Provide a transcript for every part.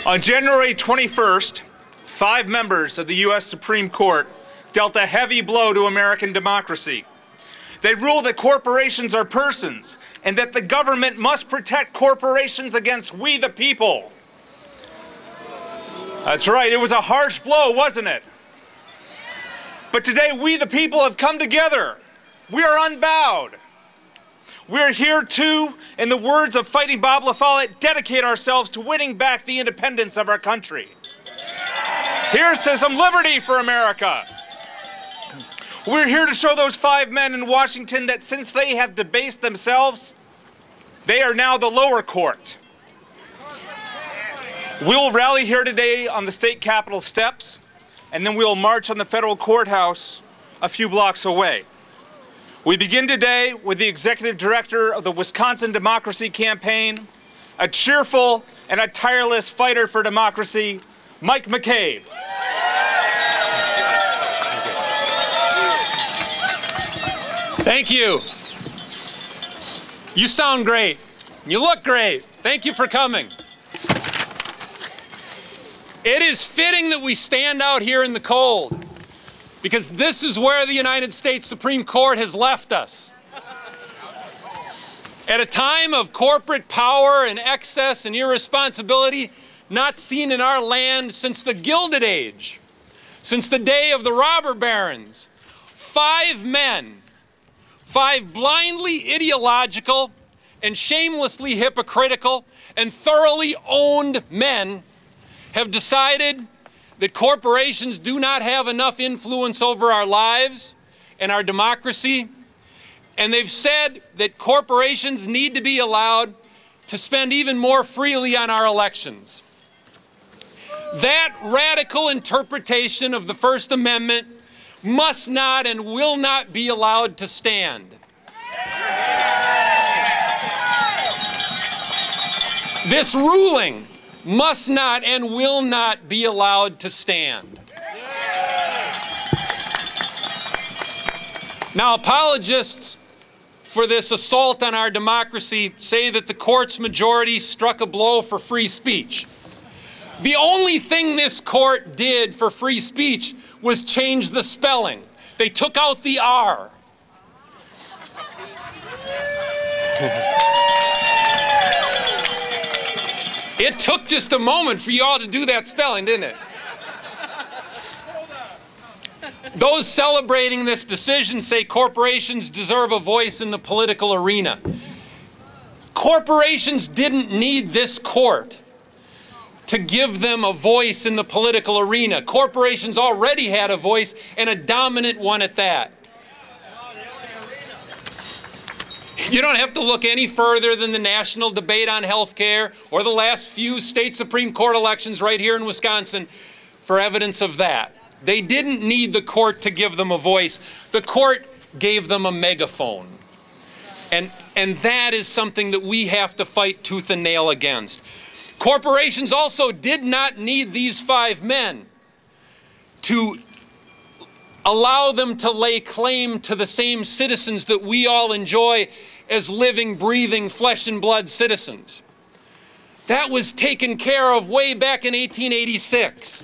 On January 21st, 5 members of the U.S. Supreme Court dealt a heavy blow to American democracy. They ruled that corporations are persons and that the government must protect corporations against we the people. That's right, it was a harsh blow, wasn't it? But today we the people have come together. We are unbowed. We're here to, in the words of Fighting Bob La Follette, dedicate ourselves to winning back the independence of our country. Here's to some liberty for America. We're here to show those 5 men in Washington that since they have debased themselves, they are now the lower court. We'll rally here today on the state capitol steps, and then we'll march on the federal courthouse a few blocks away. We begin today with the executive director of the Wisconsin Democracy Campaign, a cheerful and a tireless fighter for democracy, Mike McCabe. Thank you. You sound great. You look great. Thank you for coming. It is fitting that we stand out here in the cold, because this is where the United States Supreme Court has left us. At a time of corporate power and excess and irresponsibility not seen in our land since the Gilded Age, since the day of the robber barons, 5 men, 5 blindly ideological and shamelessly hypocritical and thoroughly owned men have decided that corporations do not have enough influence over our lives and our democracy, and they've said that corporations need to be allowed to spend even more freely on our elections. That radical interpretation of the First Amendment must not and will not be allowed to stand. This ruling must not and will not be allowed to stand. Now, apologists for this assault on our democracy say that the court's majority struck a blow for free speech. The only thing this court did for free speech was change the spelling. They took out the R. It took just a moment for you all to do that spelling, didn't it? Those celebrating this decision say corporations deserve a voice in the political arena. Corporations didn't need this court to give them a voice in the political arena. Corporations already had a voice, and a dominant one at that. You don't have to look any further than the national debate on health care or the last few state Supreme Court elections right here in Wisconsin for evidence of that. They didn't need the court to give them a voice. The court gave them a megaphone. And that is something that we have to fight tooth and nail against. Corporations also did not need these 5 men to allow them to lay claim to the same citizens that we all enjoy as living, breathing, flesh and blood citizens. That was taken care of way back in 1886.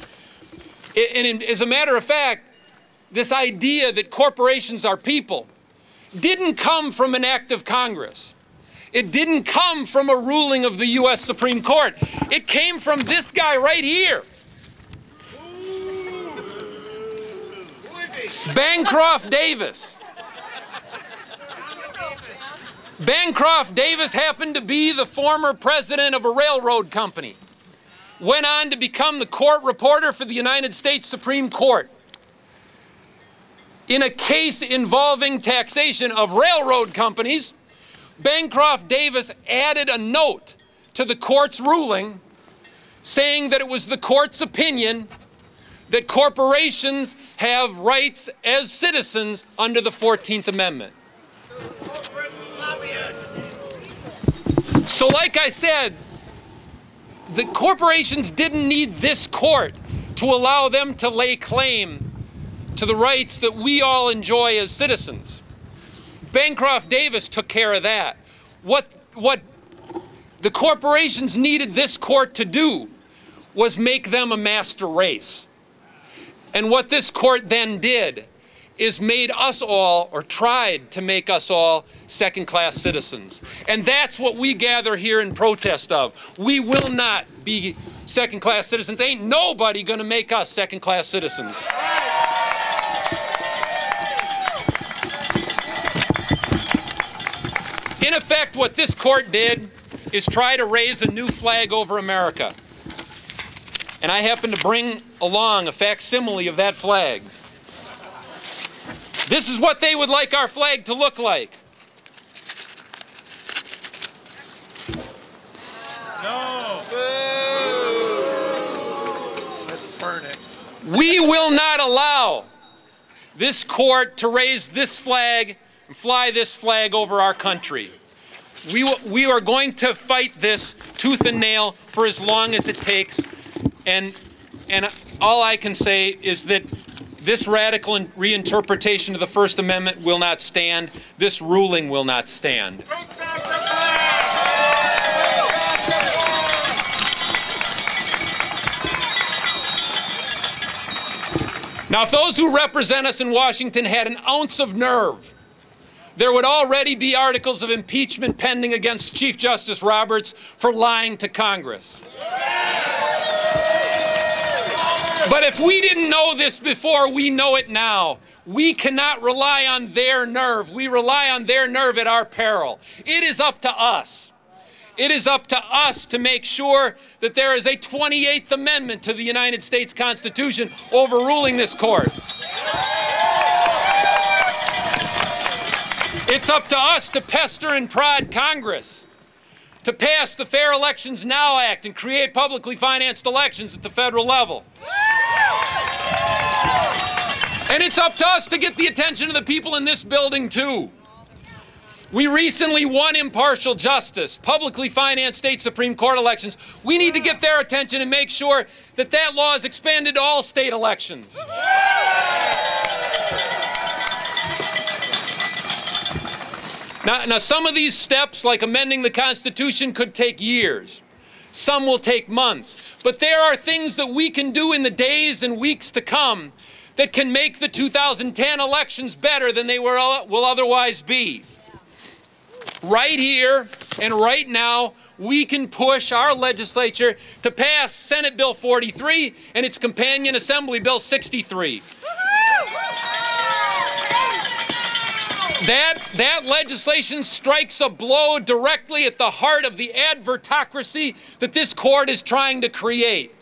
And as a matter of fact, this idea that corporations are people didn't come from an act of Congress. It didn't come from a ruling of the U.S. Supreme Court. It came from this guy right here. Bancroft Davis. Bancroft Davis happened to be the former president of a railroad company. Went on to become the court reporter for the United States Supreme Court. In a case involving taxation of railroad companies, Bancroft Davis added a note to the court's ruling saying that it was the court's opinion that corporations have rights as citizens under the 14th Amendment. So like I said, the corporations didn't need this court to allow them to lay claim to the rights that we all enjoy as citizens. Bancroft Davis took care of that. What the corporations needed this court to do was make them a master race. And what this court then did is made us all, or tried to make us all, second-class citizens. And that's what we gather here in protest of. We will not be second-class citizens. Ain't nobody gonna make us second-class citizens. In effect, what this court did is try to raise a new flag over America. And I happen to bring along a facsimile of that flag. This is what they would like our flag to look like. No. Let's burn it. We will not allow this court to raise this flag and fly this flag over our country. We are going to fight this tooth and nail for as long as it takes. And all I can say is that this radical reinterpretation of the First Amendment will not stand. This ruling will not stand. Now, if those who represent us in Washington had an ounce of nerve, there would already be articles of impeachment pending against Chief Justice Roberts for lying to Congress. But if we didn't know this before, we know it now. We cannot rely on their nerve. We rely on their nerve at our peril. It is up to us. It is up to us to make sure that there is a 28th Amendment to the United States Constitution overruling this court. It's up to us to pester and prod Congress to pass the Fair Elections Now Act and create publicly financed elections at the federal level. And it's up to us to get the attention of the people in this building, too. We recently won impartial justice, publicly financed state Supreme Court elections. We need to get their attention and make sure that that law is expanded to all state elections. Now, some of these steps, like amending the Constitution, could take years. Some will take months. But there are things that we can do in the days and weeks to come that can make the 2010 elections better than they will otherwise be. Right here and right now, we can push our legislature to pass Senate Bill 43 and its companion Assembly Bill 63. That legislation strikes a blow directly at the heart of the advertocracy that this court is trying to create.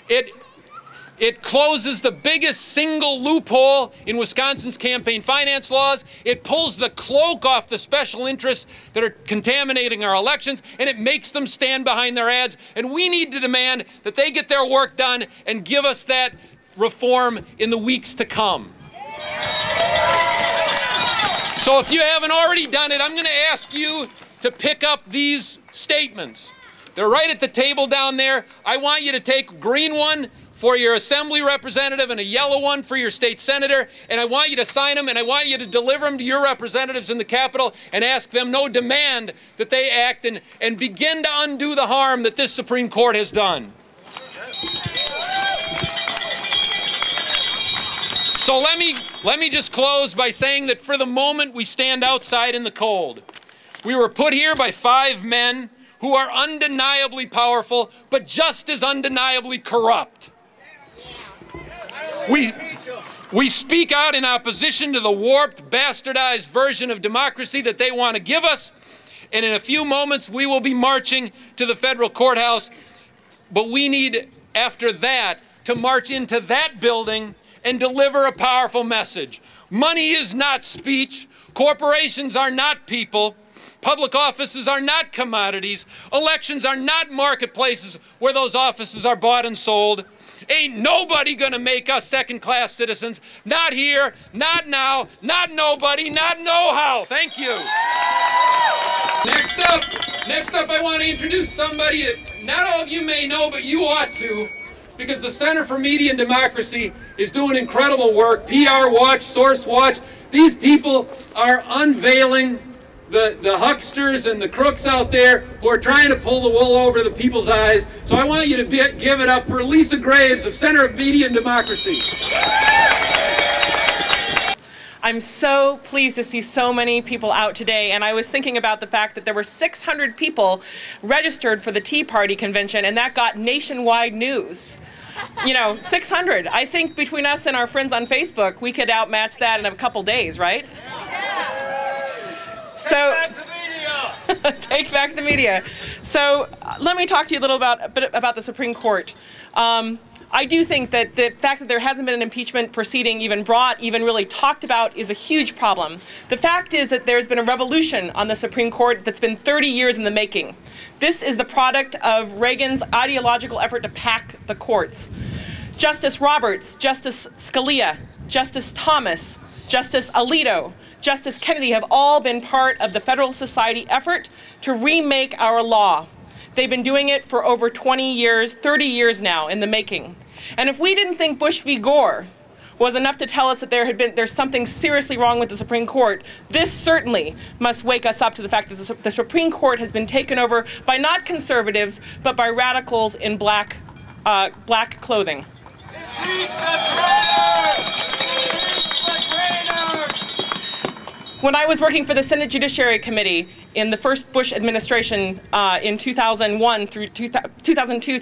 It closes the biggest single loophole in Wisconsin's campaign finance laws. It pulls the cloak off the special interests that are contaminating our elections, and it makes them stand behind their ads. And we need to demand that they get their work done and give us that reform in the weeks to come. So if you haven't already done it, I'm going to ask you to pick up these statements. They're right at the table down there. I want you to take a green one for your assembly representative and a yellow one for your state senator, and I want you to sign them, and I want you to deliver them to your representatives in the Capitol and ask them, no, demand that they act and begin to undo the harm that this Supreme Court has done. So let me just close by saying that for the moment we stand outside in the cold. We were put here by 5 men who are undeniably powerful, but just as undeniably corrupt. We speak out in opposition to the warped, bastardized version of democracy that they want to give us, and in a few moments we will be marching to the federal courthouse, but we need, after that, to march into that building and deliver a powerful message. Money is not speech. Corporations are not people. Public offices are not commodities. Elections are not marketplaces where those offices are bought and sold. Ain't nobody gonna make us second-class citizens. Not here, not now, not nobody, not know-how. Thank you. Next up, I want to introduce somebody that not all of you may know, but you ought to, because the Center for Media and Democracy is doing incredible work. PR Watch, Source Watch, these people are unveiling the hucksters and the crooks out there who are trying to pull the wool over the people's eyes. So I want you to give it up for Lisa Graves of Center of Media and Democracy. I'm so pleased to see so many people out today, and I was thinking about the fact that there were 600 people registered for the Tea Party convention, and that got nationwide news. You know, 600. I think between us and our friends on Facebook, we could outmatch that in a couple days, right? So, take back the media. So, let me talk to you a little bit about the Supreme Court. I do think that the fact that there hasn't been an impeachment proceeding even brought, even really talked about, is a huge problem. The fact is that there's been a revolution on the Supreme Court that's been 30 years in the making. This is the product of Reagan's ideological effort to pack the courts. Justice Roberts, Justice Scalia, Justice Thomas, Justice Alito, Justice Kennedy have all been part of the Federalist Society effort to remake our law. They've been doing it for over 20 years, 30 years now in the making. And if we didn't think Bush v. Gore was enough to tell us that there's something seriously wrong with the Supreme Court, this certainly must wake us up to the fact that the Supreme Court has been taken over by not conservatives, but by radicals in black clothing. When I was working for the Senate Judiciary Committee in the first Bush administration in 2002 through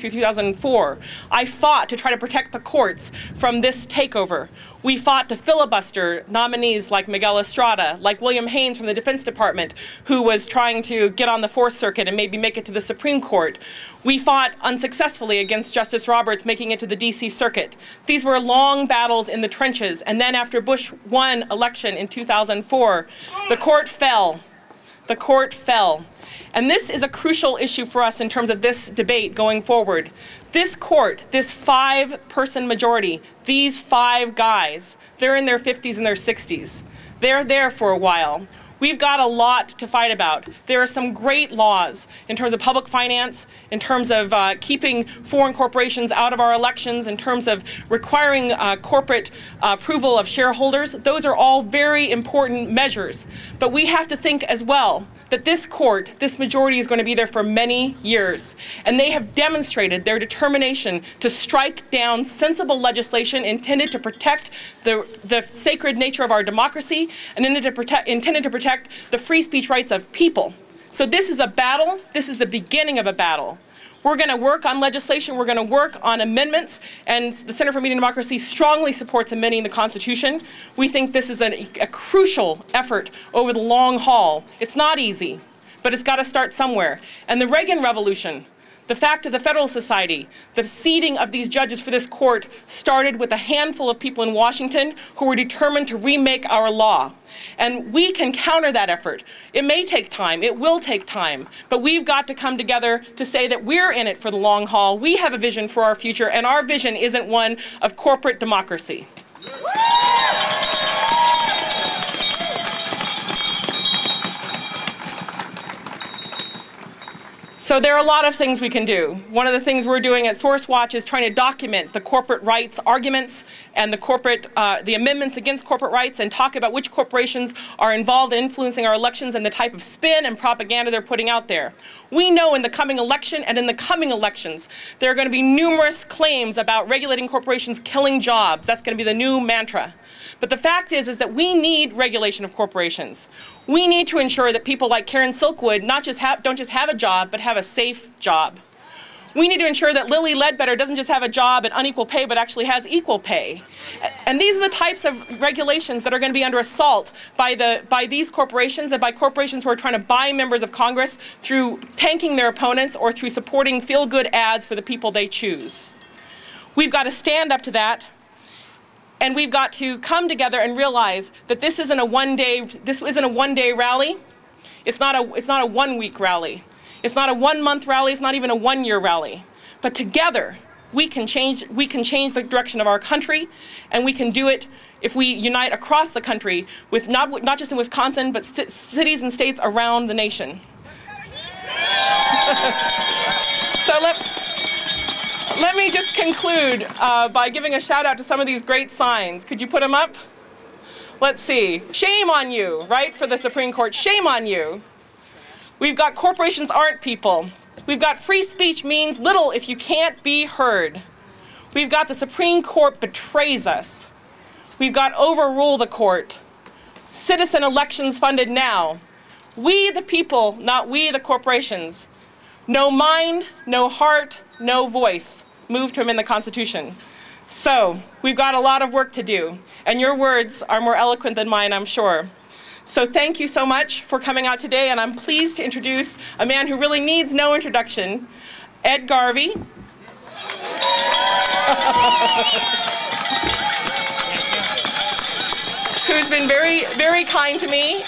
2004, I fought to try to protect the courts from this takeover. We fought to filibuster nominees like Miguel Estrada, like William Haynes from the Defense Department, who was trying to get on the Fourth Circuit and maybe make it to the Supreme Court. We fought unsuccessfully against Justice Roberts making it to the D.C. Circuit. These were long battles in the trenches, and then after Bush won election in 2004, the court fell. The court fell. And this is a crucial issue for us in terms of this debate going forward. This court, this 5-person majority, these 5 guys, they're in their 50s and their 60s. They're there for a while. We've got a lot to fight about. There are some great laws in terms of public finance, in terms of keeping foreign corporations out of our elections, in terms of requiring corporate approval of shareholders. Those are all very important measures. But we have to think as well that this court, this majority, is going to be there for many years. And they have demonstrated their determination to strike down sensible legislation intended to protect the sacred nature of our democracy and intended to protect the free speech rights of people. So this is a battle. This is the beginning of a battle. We're going to work on legislation. We're going to work on amendments. And the Center for Media and Democracy strongly supports amending the Constitution. We think this is a crucial effort over the long haul. It's not easy, but it's got to start somewhere. And the Reagan Revolution, the fact of the Federalist Society, the seating of these judges for this court started with a handful of people in Washington who were determined to remake our law. And we can counter that effort. It may take time, it will take time, but we've got to come together to say that we're in it for the long haul. We have a vision for our future, and our vision isn't one of corporate democracy. So there are a lot of things we can do. One of the things we're doing at SourceWatch is trying to document the corporate rights arguments and the amendments against corporate rights, and talk about which corporations are involved in influencing our elections and the type of spin and propaganda they're putting out there. We know in the coming election and in the coming elections, there are going to be numerous claims about regulating corporations killing jobs. That's going to be the new mantra. But the fact is that we need regulation of corporations. We need to ensure that people like Karen Silkwood don't just have a job, but have a safe job. We need to ensure that Lilly Ledbetter doesn't just have a job at unequal pay, but actually has equal pay. And these are the types of regulations that are going to be under assault by these corporations and by corporations who are trying to buy members of Congress through tanking their opponents or through supporting feel-good ads for the people they choose. We've got to stand up to that. And we've got to come together and realize that this isn't a one-day rally. It's not a one-week rally. It's not a one-month rally. It's not even a one-year rally. But together, we can change the direction of our country, and we can do it if we unite across the country, with not just in Wisconsin, but cities and states around the nation. So let me just conclude by giving a shout out to some of these great signs. Could you put them up? let's see. Shame on you, right, for the Supreme Court. Shame on you. We've got corporations aren't people. We've got free speech means little if you can't be heard. We've got the Supreme Court betrays us. We've got overrule the court. Citizen elections funded now. We the people, not we the corporations. No mind, no heart, no voice moved to amend the Constitution. So we've got a lot of work to do, and your words are more eloquent than mine, I'm sure. So thank you so much for coming out today, and I'm pleased to introduce a man who really needs no introduction, Ed Garvey. Who's been very, very kind to me,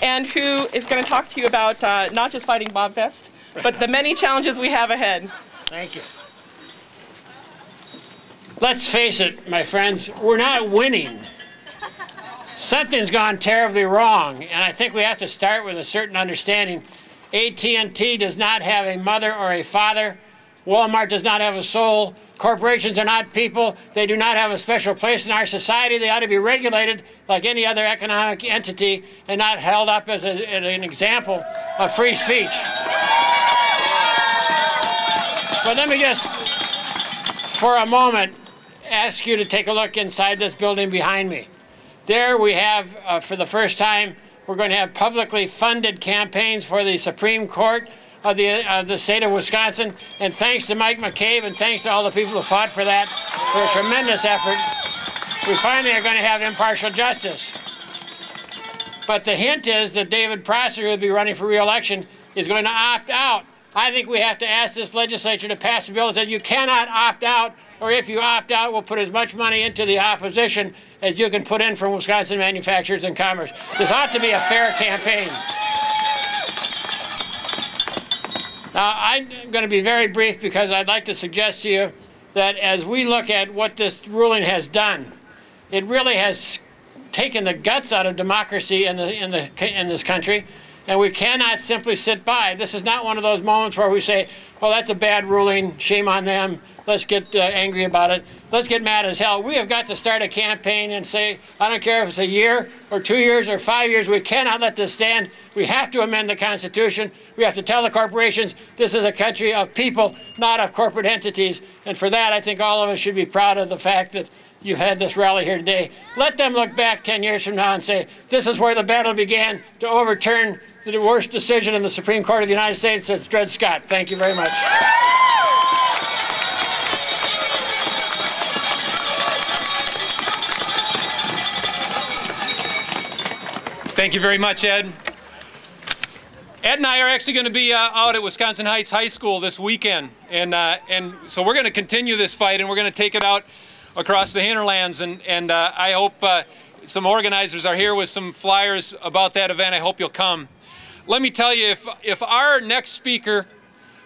and who is going to talk to you about not just fighting Bobfest, but the many challenges we have ahead. Thank you. Let's face it, my friends, we're not winning. Something's gone terribly wrong, and I think we have to start with a certain understanding. AT&T does not have a mother or a father. Walmart does not have a soul. Corporations are not people. They do not have a special place in our society. They ought to be regulated like any other economic entity and not held up as an example of free speech. But let me just, for a moment, ask you to take a look inside this building behind me. There we have, for the first time, we're going to have publicly funded campaigns for the Supreme Court of the state of Wisconsin. And thanks to Mike McCabe and thanks to all the people who fought for that, for a tremendous effort, we finally are going to have impartial justice. But the hint is that David Prosser, who will be running for re-election, is going to opt out. I think we have to ask this legislature to pass a bill that says you cannot opt out, or if you opt out, we'll put as much money into the opposition as you can put in from Wisconsin manufacturers and commerce. This ought to be a fair campaign. Now, I'm going to be very brief because I'd like to suggest to you that as we look at what this ruling has done, it really has taken the guts out of democracy in this country, and we cannot simply sit by. This is not one of those moments where we say, well, that's a bad ruling, shame on them, let's get angry about it, let's get mad as hell. We have got to start a campaign and say, I don't care if it's a year or 2 years or 5 years, we cannot let this stand. We have to amend the Constitution. We have to tell the corporations this is a country of people, not of corporate entities. And for that, I think all of us should be proud of the fact that you've had this rally here today. Let them look back 10 years from now and say, this is where the battle began to overturn the worst decision in the Supreme Court of the United States since Dred Scott. Thank you very much. Thank you very much, Ed. Ed and I are actually going to be out at Wisconsin Heights High School this weekend, and so we're going to continue this fight, and we're going to take it out across the hinterlands, and I hope some organizers are here with some flyers about that event. I hope you'll come. Let me tell you, if our next speaker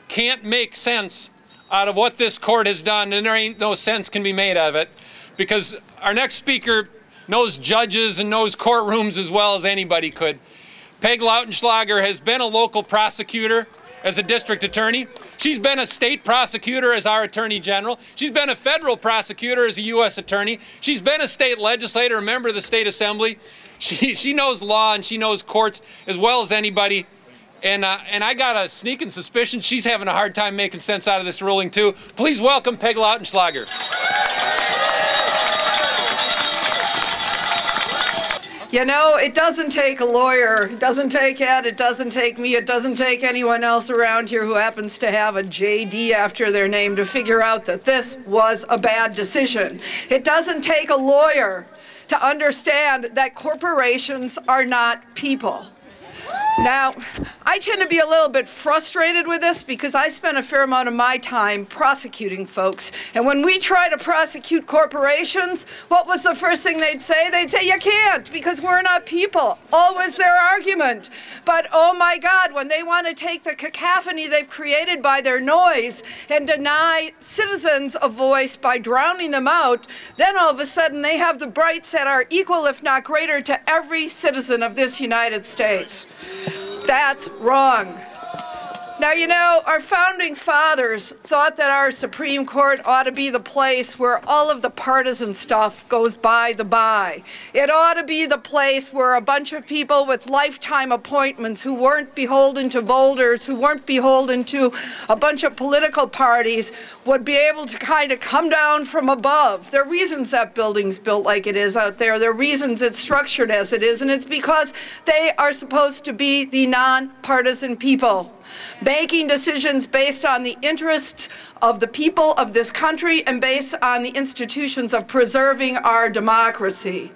can't make sense out of what this court has done, then there ain't no sense can be made of it, because our next speaker knows judges and knows courtrooms as well as anybody could. Peg Lautenschlager has been a local prosecutor as a district attorney. She's been a state prosecutor as our attorney general. She's been a federal prosecutor as a U.S. attorney. She's been a state legislator, a member of the state assembly. She knows law and she knows courts as well as anybody. And I got a sneaking suspicion she's having a hard time making sense out of this ruling too. Please welcome Peg Lautenschlager. You know, it doesn't take a lawyer, it doesn't take Ed, it doesn't take me, it doesn't take anyone else around here who happens to have a JD after their name to figure out that this was a bad decision. It doesn't take a lawyer to understand that corporations are not people. Now, I tend to be a little bit frustrated with this because I spent a fair amount of my time prosecuting folks. And when we try to prosecute corporations, what was the first thing they'd say? They'd say, you can't because we're not people. Always their argument. But oh my God, when they want to take the cacophony they've created by their noise and deny citizens a voice by drowning them out, then all of a sudden they have the rights that are equal, if not greater, to every citizen of this United States. That's wrong. Now, you know, our founding fathers thought that our Supreme Court ought to be the place where all of the partisan stuff goes by the by. It ought to be the place where a bunch of people with lifetime appointments who weren't beholden to voters, who weren't beholden to a bunch of political parties, would be able to kind of come down from above. There are reasons that building's built like it is out there. There are reasons it's structured as it is, and it's because they are supposed to be the nonpartisan people, making decisions based on the interests of the people of this country and based on the institutions of preserving our democracy.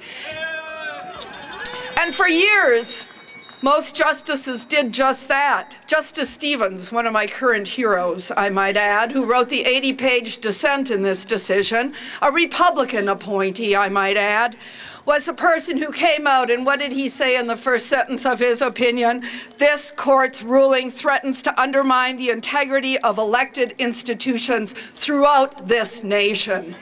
And for years, most justices did just that. Justice Stevens, one of my current heroes, I might add, who wrote the 80-page dissent in this decision, a Republican appointee, I might add, was the person who came out, and what did he say in the first sentence of his opinion? This court's ruling threatens to undermine the integrity of elected institutions throughout this nation.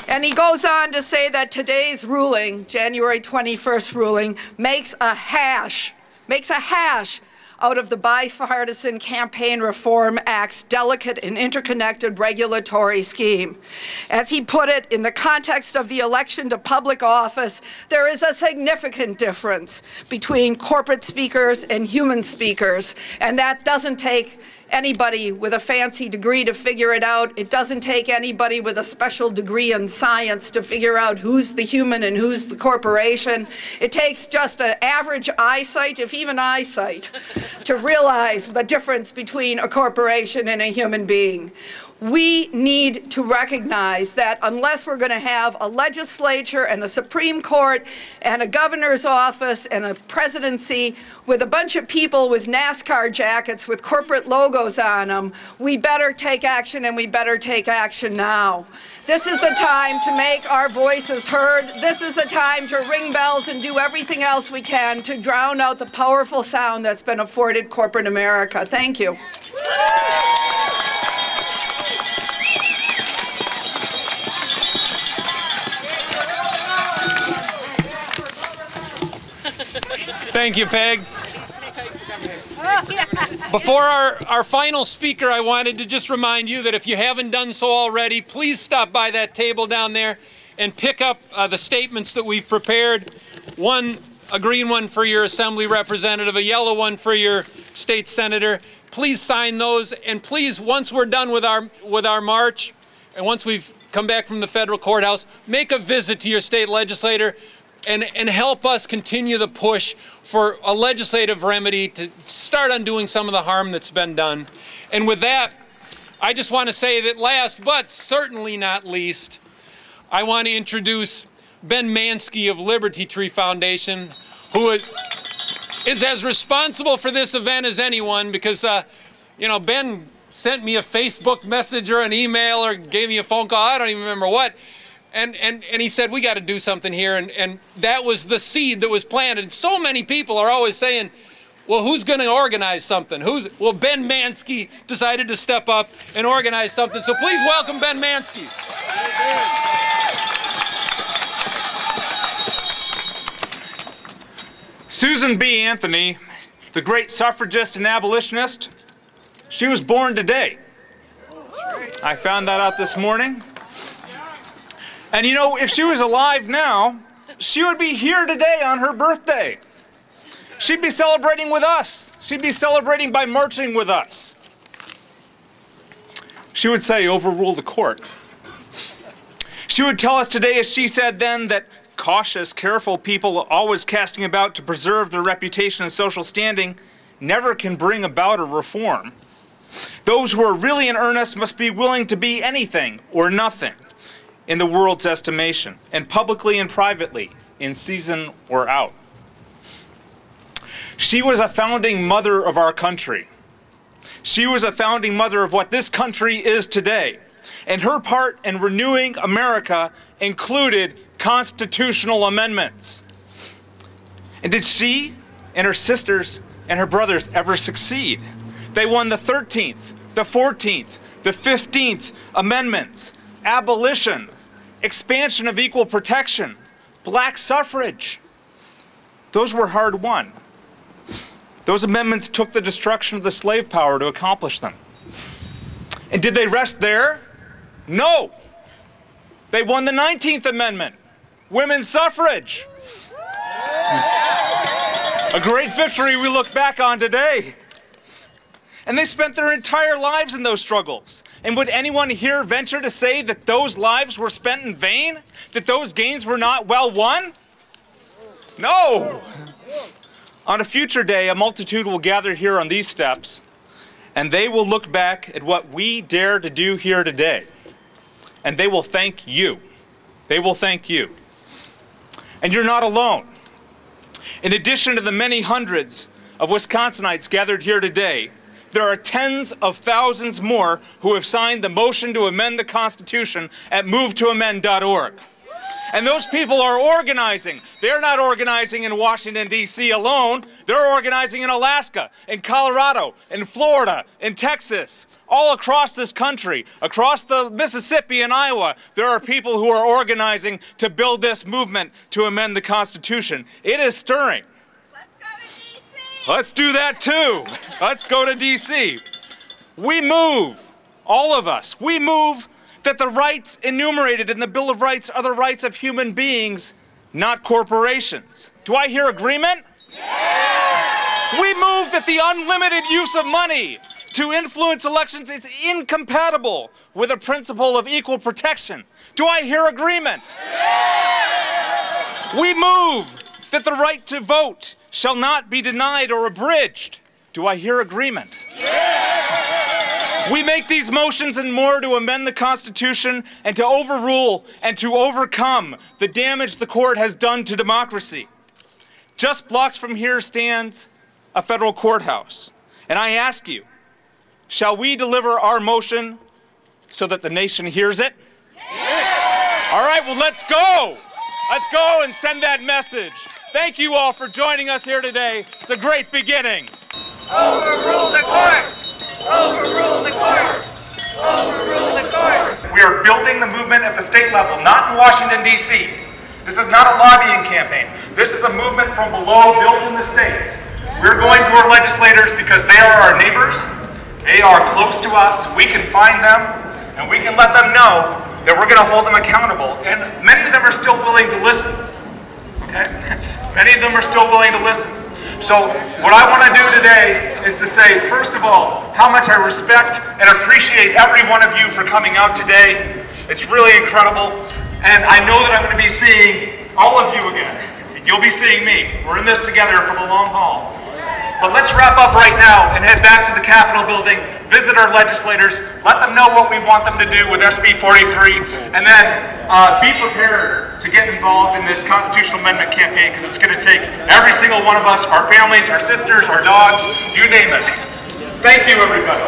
And he goes on to say that today's ruling, January 21st ruling, makes a hash out of the Bipartisan Campaign Reform Act's delicate and interconnected regulatory scheme. As he put it, in the context of the election to public office, there is a significant difference between corporate speakers and human speakers, and that doesn't take anybody with a fancy degree to figure it out. It doesn't take anybody with a special degree in science to figure out who's the human and who's the corporation. It takes just an average eyesight, if even eyesight, to realize the difference between a corporation and a human being. We need to recognize that unless we're going to have a legislature and a Supreme Court and a governor's office and a presidency with a bunch of people with NASCAR jackets with corporate logos on them, we better take action, and we better take action now. This is the time to make our voices heard. This is the time to ring bells and do everything else we can to drown out the powerful sound that's been afforded corporate America. Thank you. Thank you, Peg. Before our final speaker, I wanted to just remind you that if you haven't done so already, please stop by that table down there and pick up the statements that we've prepared. A green one for your assembly representative, a yellow one for your state senator. Please sign those, and please, once we're done with our march, and once we've come back from the federal courthouse, make a visit to your state legislator and help us continue the push for a legislative remedy to start undoing some of the harm that's been done. And with that, I just want to say that last, but certainly not least, I want to introduce Ben Mansky of Liberty Tree Foundation, who is as responsible for this event as anyone, because, you know, Ben sent me a Facebook message or an email or gave me a phone call, I don't even remember what, and he said, we got to do something here, and that was the seed that was planted. And so many people are always saying, well, who's going to organize something? Well, Ben Mansky decided to step up and organize something, so please welcome Ben Mansky. Susan B. Anthony, the great suffragist and abolitionist, she was born today. I found that out this morning. And you know, if she was alive now, she would be here today on her birthday. She'd be celebrating with us. She'd be celebrating by marching with us. She would say, overrule the court. She would tell us today, as she said then, that cautious, careful people always casting about to preserve their reputation and social standing never can bring about a reform. Those who are really in earnest must be willing to be anything or nothing in the world's estimation, and publicly and privately, in season or out. She was a founding mother of our country. She was a founding mother of what this country is today. And her part in renewing America included constitutional amendments. And did she and her sisters and her brothers ever succeed? They won the 13th, the 14th, the 15th amendments, abolition, expansion of equal protection, black suffrage. Those were hard won. Those amendments took the destruction of the slave power to accomplish them. And did they rest there? No. They won the 19th Amendment, women's suffrage. A great victory we look back on today. And they spent their entire lives in those struggles. And would anyone here venture to say that those lives were spent in vain? That those gains were not well won? No. On a future day, a multitude will gather here on these steps, and they will look back at what we dare to do here today. And they will thank you. They will thank you. And you're not alone. In addition to the many hundreds of Wisconsinites gathered here today, there are tens of thousands more who have signed the motion to amend the Constitution at movetoamend.org. And those people are organizing. They're not organizing in Washington, D.C. alone. They're organizing in Alaska, in Colorado, in Florida, in Texas, all across this country, across the Mississippi and Iowa. There are people who are organizing to build this movement to amend the Constitution. It is stirring. Let's go to D.C. Let's do that too. Let's go to D.C. We move, all of us, we move that the rights enumerated in the Bill of Rights are the rights of human beings, not corporations. Do I hear agreement? Yeah. We move that the unlimited use of money to influence elections is incompatible with the principle of equal protection. Do I hear agreement? Yeah. We move that the right to vote shall not be denied or abridged. Do I hear agreement? Yeah. We make these motions and more to amend the Constitution and to overrule and to overcome the damage the court has done to democracy. Just blocks from here stands a federal courthouse. And I ask you, shall we deliver our motion so that the nation hears it? Yeah. All right, well, let's go. Let's go and send that message. Thank you all for joining us here today. It's a great beginning. Overrule the court! Overrule the court! Overrule the court! We are building the movement at the state level, not in Washington, D.C. This is not a lobbying campaign. This is a movement from below, built in the states. We're going to our legislators because they are our neighbors. They are close to us. We can find them, and we can let them know that we're going to hold them accountable. And many of them are still willing to listen. Okay? Many of them are still willing to listen. So what I want to do today is to say, first of all, how much I respect and appreciate every one of you for coming out today. It's really incredible. And I know that I'm going to be seeing all of you again. You'll be seeing me. We're in this together for the long haul. But let's wrap up right now and head back to the Capitol building, visit our legislators, let them know what we want them to do with SB 43, and then be prepared to get involved in this constitutional amendment campaign, because it's going to take every single one of us, our families, our sisters, our dogs, you name it. Thank you, everybody.